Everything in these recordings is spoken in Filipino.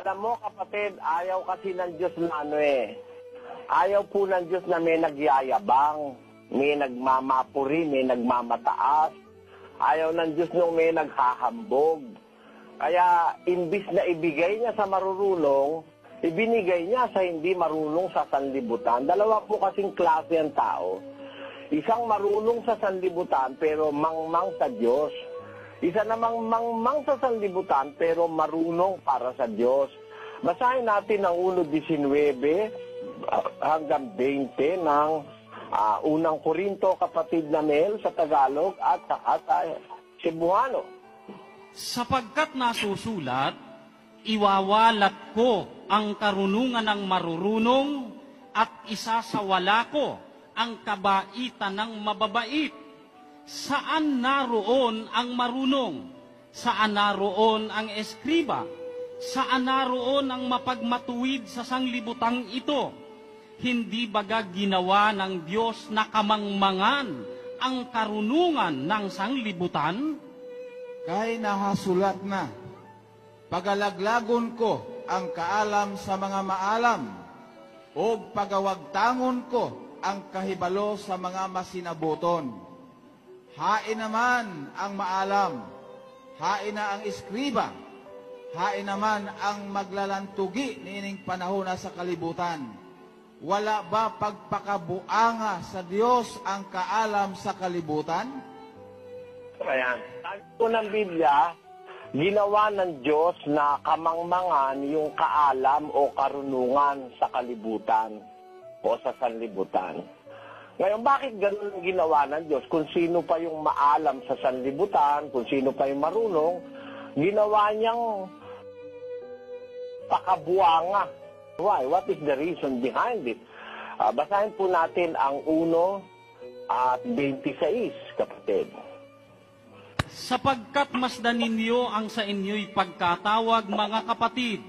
Alam mo kapatid, ayaw kasi ng Diyos na ayaw po ng Diyos na may nagyayabang, may nagmamapuri, may nagmamataas. Ayaw ng Diyos nung may naghahambog. Kaya imbis na ibigay niya sa marurunong, ibinigay niya sa hindi marunong sa sanlibutan. Dalawa po kasing klase ang tao. Isang marunong sa sanlibutan pero mangmang sa Diyos. Isa namang mangmang sa sanlibutan pero marunong para sa Diyos. Basahin natin ang 1:19 hanggang 20 ng unang Korinto, kapatid na Mel, sa Tagalog at sa Cebuano. Sapagkat nasusulat, iwawalat ko ang karunungan ng marurunong at isasawala ko ang kabaitan ng mababait. Saan naroon ang marunong? Saan naroon ang eskriba? Saan naroon ang mapagmatuwid sa sanglibutang ito? Hindi baga ginawa ng Diyos na kamangmangan ang karunungan ng sanglibutan? Kay nahasulat na, pagalaglagon ko ang kaalam sa mga maalam, o pagawagtangon ko ang kahibalo sa mga masinabuton. Hain naman ang maalam, hain na ang eskriba, hain naman ang maglalantugi niining panahon na sa kalibutan. Wala ba pagpakabuanga sa Diyos ang kaalam sa kalibutan? Ayan. Sabi po ng Biblia, ginawa ng Diyos na kamangmangan yung kaalam o karunungan sa kalibutan o sa sanlibutan. Ngayon, bakit ganun ang ginawa ng Diyos? Kung sino pa yung maalam sa sanlibutan, kung sino pa yung marunong, ginawa niyang pakabuanga. Why? What is the reason behind it? Basahin po natin ang 1:26, kapatid. Sapagkat masdan ninyo ang sa inyo'y pagkatawag, mga kapatid,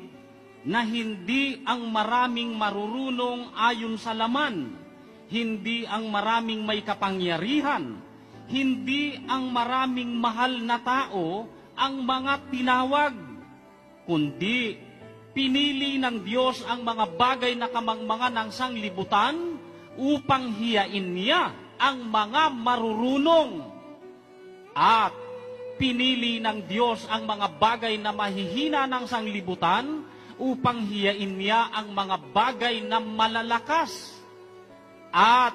na hindi ang maraming marurunong ayon sa laman, hindi ang maraming may kapangyarihan, hindi ang maraming mahal na tao ang mga tinawag, kundi pinili ng Diyos ang mga bagay na kamangmangan ng sanglibutan upang hiyain niya ang mga marurunong. At pinili ng Diyos ang mga bagay na mahihina ng sanglibutan upang hiyain niya ang mga bagay na malalakas. At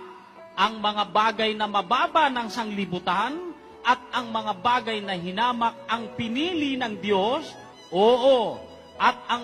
ang mga bagay na mababa ng sanglibutan at ang mga bagay na hinamak ang pinili ng Diyos, oo, at ang